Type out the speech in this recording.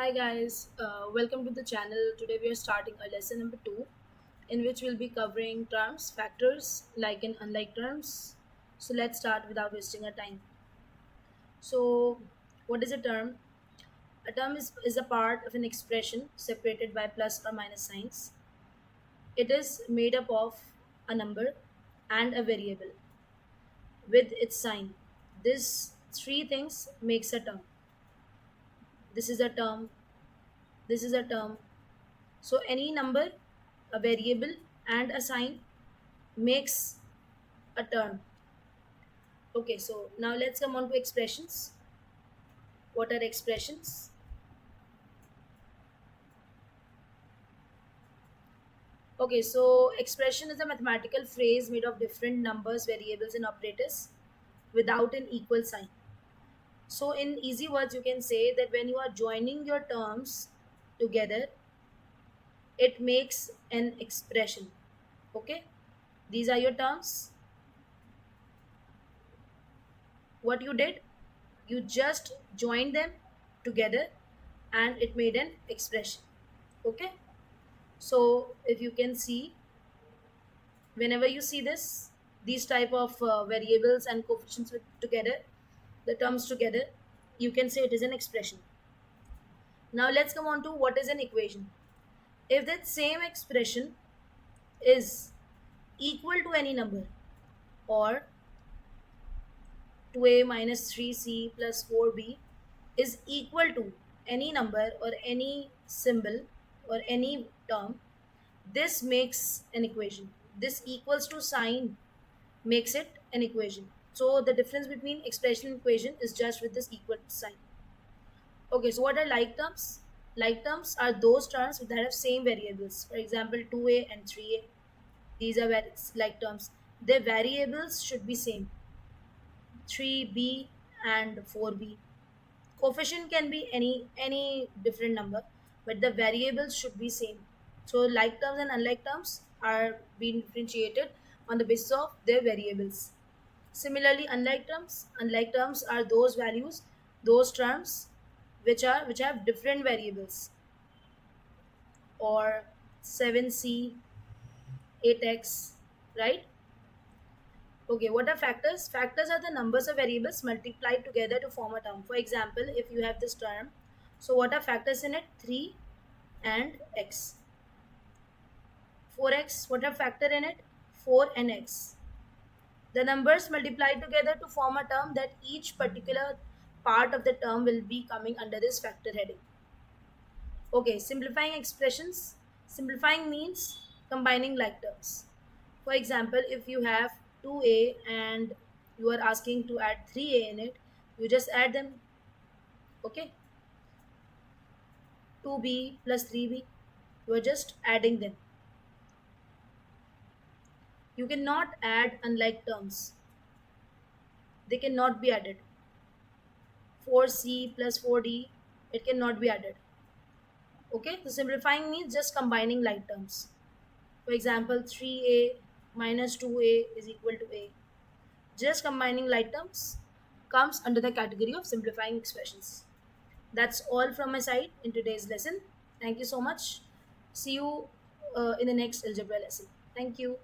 Hi guys, welcome to the channel. Today we are starting a lesson number 2 in which we'll be covering terms, factors, like and unlike terms. So let's start without wasting our time. So, what is a term? A term is a part of an expression separated by plus or minus signs. It is made up of a number and a variable with its sign. This three things makes a term. This is a term, this is a term. So any number, a variable, and a sign makes a term. Okay, so now let's come on to expressions. What are expressions? Okay, so expression is a mathematical phrase made of different numbers, variables, and operators without an equal sign. So, in easy words, you can say that when you are joining your terms together, it makes an expression. Okay, these are your terms. What you did, you just joined them together and it made an expression. Okay, so if you can see, whenever you see these type of variables and coefficients together, the terms together, you can say it is an expression. Now let's come on to what is an equation. If that same expression is equal to any number, or 2a minus 3c plus 4b is equal to any number or any symbol or any term, this makes an equation. This equals to sign makes it an equation. So the difference between expression and equation is just with this equal sign. Okay, so what are like terms? Like terms are those terms that have same variables. For example, 2a and 3a. These are like terms. Their variables should be same. 3b and 4b. Coefficient can be any different number, but the variables should be same. So like terms and unlike terms are being differentiated on the basis of their variables. Similarly, unlike terms are those values, those terms which have different variables, or 7c, 8x, right? Okay, what are factors? Factors are the numbers of variables multiplied together to form a term. For example, if you have this term, so what are factors in it? 3 and x. 4x, what are factor in it? 4 and x. The numbers multiplied together to form a term that each particular part of the term will be coming under this factor heading. Okay, simplifying expressions. Simplifying means combining like terms. For example, if you have 2a and you are asking to add 3a in it, you just add them. Okay, 2b plus 3b, you are just adding them. You cannot add unlike terms, they cannot be added. 4c plus 4d, it cannot be added. Okay, so simplifying means just combining like terms. For example, 3a minus 2a is equal to a. Just combining like terms comes under the category of simplifying expressions. That's all from my side in today's lesson. Thank you so much. See you in the next algebra lesson. Thank you.